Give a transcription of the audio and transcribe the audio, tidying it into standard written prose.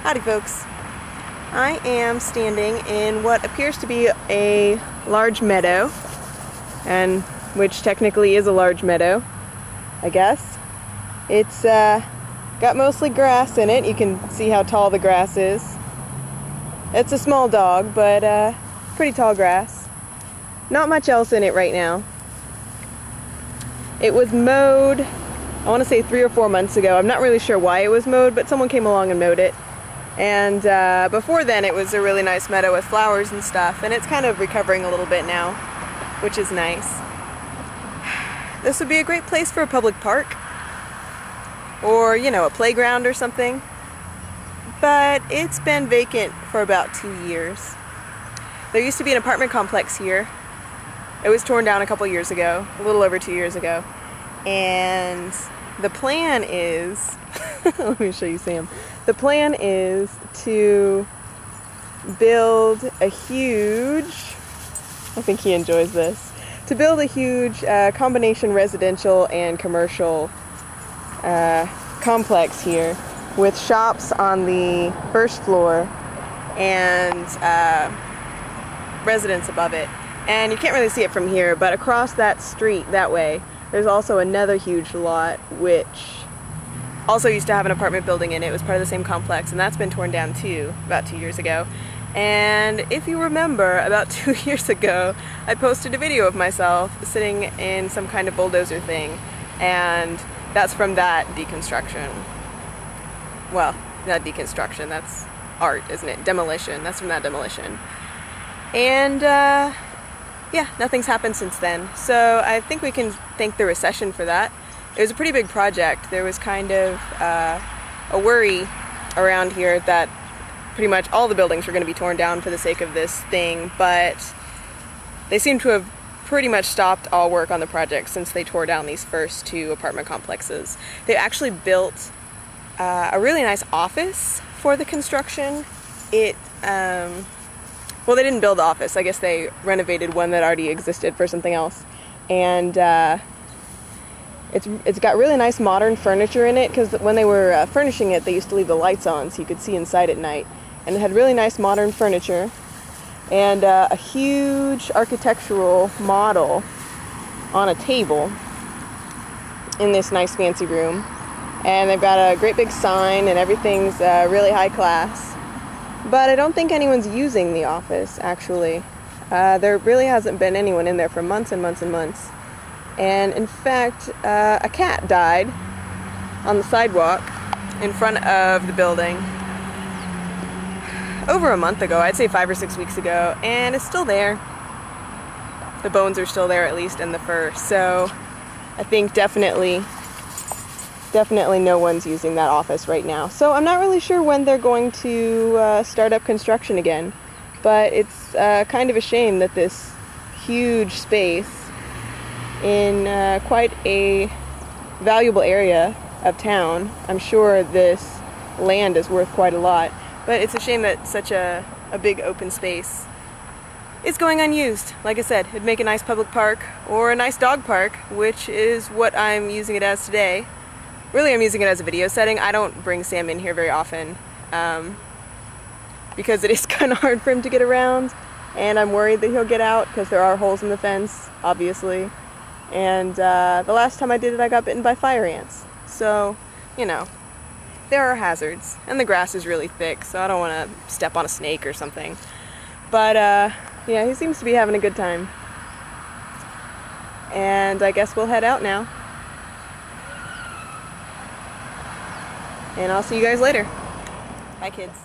Howdy folks. I am standing in what appears to be a large meadow, and which technically is a large meadow, I guess. It's got mostly grass in it. You can see how tall the grass is. It's a small dog, but pretty tall grass. Not much else in it right now. It was mowed, I want to say 3 or 4 months ago. I'm not really sure why it was mowed, but someone came along and mowed it. And before then it was a really nice meadow with flowers and stuff, and it's kind of recovering a little bit now, which is nice. This would be a great place for a public park, or, you know, a playground or something. But it's been vacant for about 2 years. There used to be an apartment complex here. It was torn down a couple years ago, a little over 2 years ago. And the plan is, let me show you Sam. The plan is to build a huge, I think he enjoys this, to build a huge combination residential and commercial complex here with shops on the first floor and residents above it. And you can't really see it from here, but across that street that way, there's also another huge lot which also used to have an apartment building in it. It was part of the same complex, and that's been torn down too, about 2 years ago. And if you remember, about 2 years ago, I posted a video of myself sitting in some kind of bulldozer thing, and that's from that deconstruction. Well, not deconstruction, that's art, isn't it? Demolition, that's from that demolition. And yeah, nothing's happened since then. So I think we can thank the recession for that. It was a pretty big project. There was kind of a worry around here that pretty much all the buildings were going to be torn down for the sake of this thing, but they seem to have pretty much stopped all work on the project since they tore down these first 2 apartment complexes. They actually built a really nice office for the construction. Well, they didn't build the office. I guess they renovated one that already existed for something else. And it's got really nice modern furniture in it, because when they were furnishing it, they used to leave the lights on so you could see inside at night. And it had really nice modern furniture and a huge architectural model on a table in this nice fancy room. And they've got a great big sign, and everything's really high class. But I don't think anyone's using the office, actually. There really hasn't been anyone in there for months and months and months. And in fact, a cat died on the sidewalk in front of the building over a month ago, I'd say 5 or 6 weeks ago, and it's still there. The bones are still there, at least, and the fur. So I think definitely no one's using that office right now. So I'm not really sure when they're going to start up construction again, but it's kind of a shame that this huge space in quite a valuable area of town, I'm sure this land is worth quite a lot, but it's a shame that such a big open space is going unused. Like I said, it'd make a nice public park or a nice dog park, which is what I'm using it as today. Really, I'm using it as a video setting. I don't bring Sam in here very often because it is kind of hard for him to get around, and I'm worried that he'll get out because there are holes in the fence, obviously. And the last time I did it, I got bitten by fire ants. So, you know, there are hazards, and the grass is really thick, so I don't want to step on a snake or something. But yeah, he seems to be having a good time. And I guess we'll head out now. And I'll see you guys later. Bye, kids.